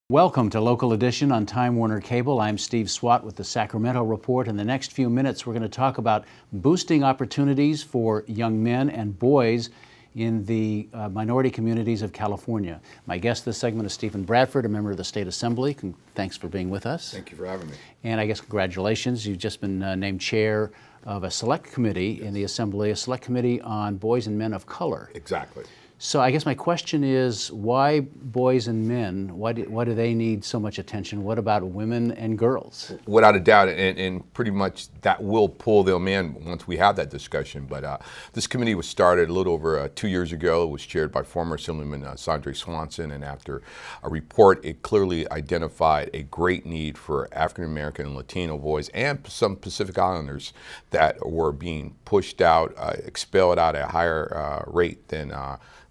Welcome to Local Edition on Time Warner Cable. I'm Steve Swat with the Sacramento Report. In the next few minutes, we're going to talk about boosting opportunities for young men and boys in the minority communities of California. My guest this segment is Steven Bradford, a member of the State Assembly. Thanks for being with us. Thank you for having me. And I guess congratulations. You've just been named chair of a select committee in the Assembly, a select committee on boys and men of color. Exactly. So I guess my question is, why boys and men? Why do they need so much attention? What about women and girls? Without a doubt, and pretty much that will pull them in once we have that discussion. But this committee was started a little over 2 years ago. It was chaired by former Assemblyman Sandre Swanson, and after a report, it clearly identified a great need for African American and Latino boys and some Pacific Islanders that were being pushed out, expelled out at a higher rate than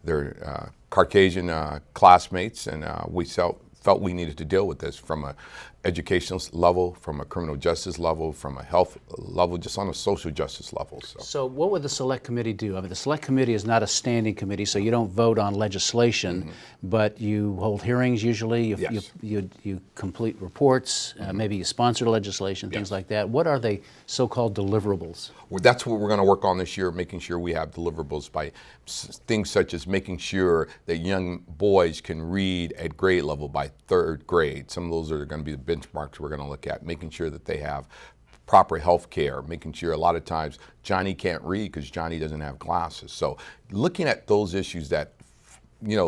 their Caucasian classmates, and we felt we needed to deal with this from a educational level, from a criminal justice level, from a health level, just on a social justice level. So what would the Select Committee do? I mean, the Select Committee is not a standing committee, so you don't vote on legislation, but you hold hearings usually, you complete reports, maybe you sponsor legislation, things like that. What are the so-called deliverables? Well, that's what we're going to work on this year, making sure we have deliverables by things such as making sure that young boys can read at grade level by third grade. Some of those are going to be the benchmarks we're going to look at, making sure that they have proper health care, making sure a lot of times Johnny can't read because Johnny doesn't have glasses. So looking at those issues that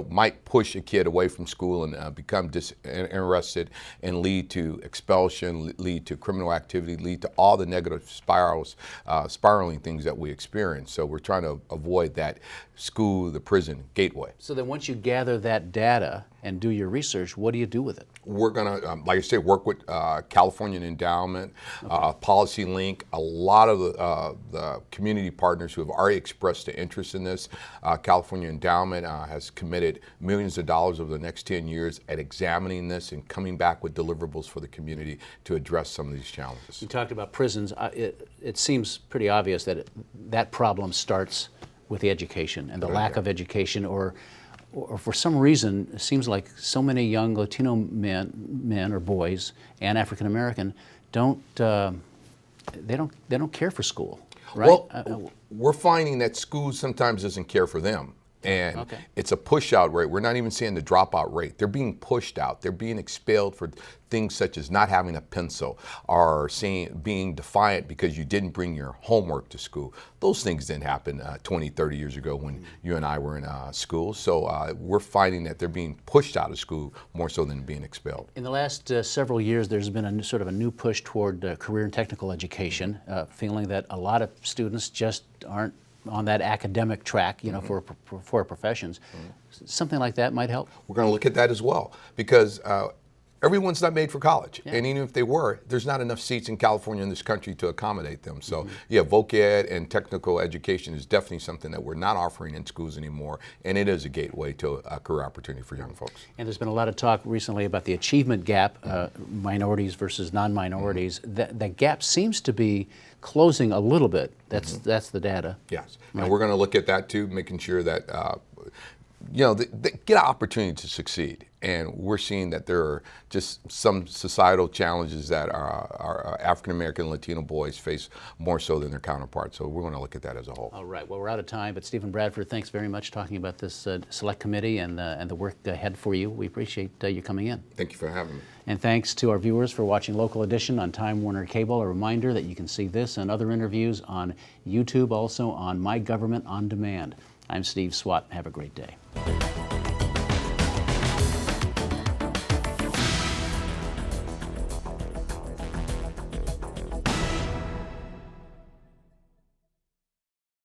might push a kid away from school and become disinterested and lead to expulsion, lead to criminal activity, lead to all the negative spiraling things that we experience. So we're trying to avoid that school, the prison gateway. So then once you gather that data and do your research, what do you do with it? We're going to, like I said, work with California Endowment, Policy Link, a lot of the community partners who have already expressed their interest in this. California Endowment has committed millions of dollars over the next 10 years at examining this and coming back with deliverables for the community to address some of these challenges. You talked about prisons. It seems pretty obvious that that problem starts with the education and the lack of education, or for some reason, it seems like so many young Latino men or boys and African American don't care for school, right? Well, we're finding that school sometimes doesn't care for them. And it's a push-out rate. We're not even seeing the dropout rate. They're being pushed out. They're being expelled for things such as not having a pencil or being defiant because you didn't bring your homework to school. Those things didn't happen 20, 30 years ago when you and I were in school. So we're finding that they're being pushed out of school more so than being expelled. In the last several years, there's been a sort of a new push toward career and technical education, feeling that a lot of students just aren't on that academic track, for professions. Something like that might help. We're going to look at that as well, because everyone's not made for college. And even if they were, there's not enough seats in California in this country to accommodate them. So voc ed and technical education is definitely something that we're not offering in schools anymore, and it is a gateway to a career opportunity for young folks. And there's been a lot of talk recently about the achievement gap, minorities versus non-minorities. That gap seems to be closing a little bit. That's the data. Yes, right. And we're going to look at that too, making sure that they get an opportunity to succeed. And we're seeing that there are just some societal challenges that our African American and Latino boys face more so than their counterparts. So we're going to look at that as a whole. All right. Well, we're out of time, but Steven Bradford, thanks very much talking about this select committee and the work ahead for you. We appreciate you coming in. Thank you for having me. And thanks to our viewers for watching Local Edition on Time Warner Cable. A reminder that you can see this and other interviews on YouTube, also on My Government on Demand. I'm Steve Swat. Have a great day.